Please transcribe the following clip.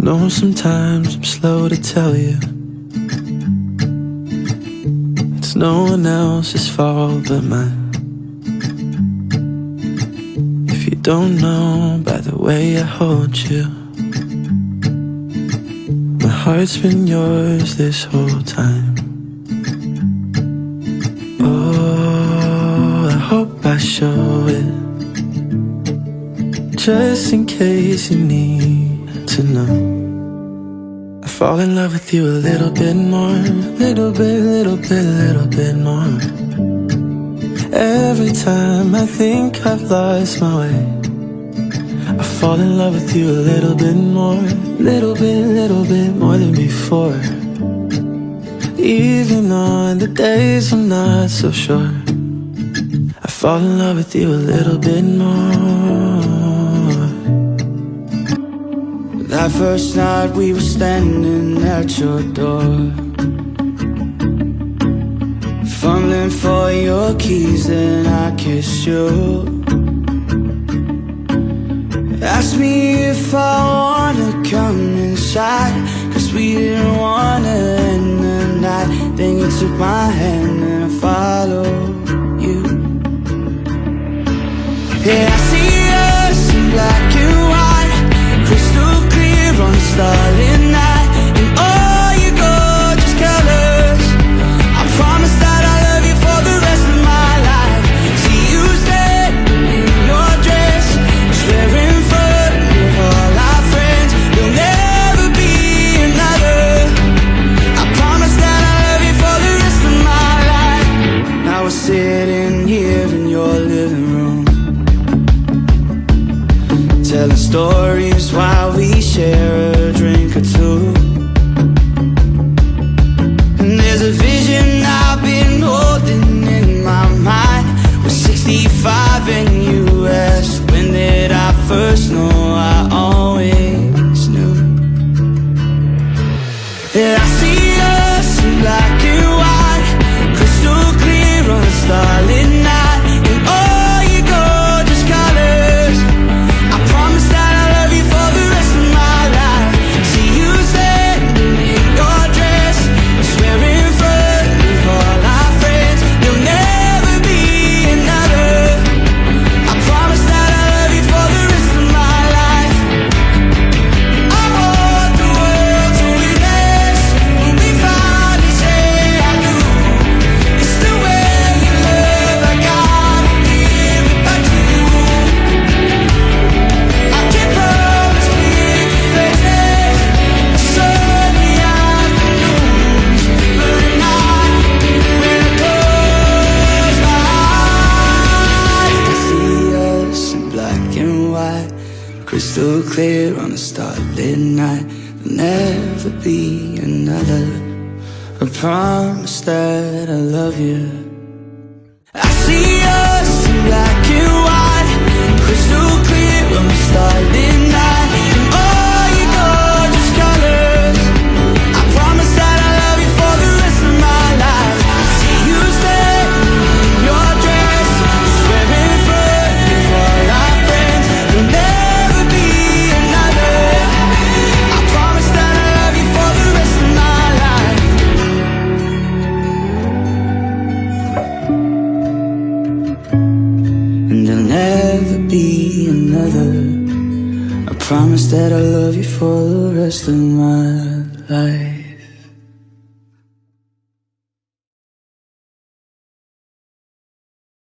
know sometimes I'm slow to tell you it's no one else's fault but mine. If you don't know by the way I hold you, my heart's been yours this whole time. Oh, I hope I show it, just in case you need to know. I fall in love with you a little bit more, little bit more. Every time I think I've lost my way, I fall in love with you a little bit more, little bit more than before. Even on the days I'm not so sure, I fall in love with you a little bit more. That first night we were standing at your door, fumbling for your keys, then I kissed you. Asked me if I wanna come inside, cause we didn't wanna end the night. Then you took my hand and I followed you. Yeah, I see us in black and white, crystal clear on a starlit night. And all your gorgeous colors, I promise that I love you for the rest of my life. See you standing in your dress, swearing sitting here in your living room, telling stories while we share a drink or two. And there's a vision I've been holding in my mind. We're 65 and you asked, when did I first know? I always knew. Yeah, I see us in black and white, crystal clear on a starlit night. And all your gorgeous colors, I promise that I love you for the rest of my life. See you standing in your dress, swearing front of all our friends, there'll never be another. I promise that I love you for the rest of my life. I want the world to witness when we finally say I do. It's the way you love, I gotta give it back to you. I can't promise we'll be faces, sunny afternoons, but at night when I close my eyes, I see us in black and white, crystal clear on a starlit night. There'll never be another. I promise that I love you. I see us in black and white, crystal clear on a starlit night. And all your gorgeous colors, I promise that I love you for the rest of my life. See you standing in your dress, swearing in front of all our friends, there'll never be another. I promise that I love you for the rest of my life. And there'll never be another. I promise that I love you for the rest of my life.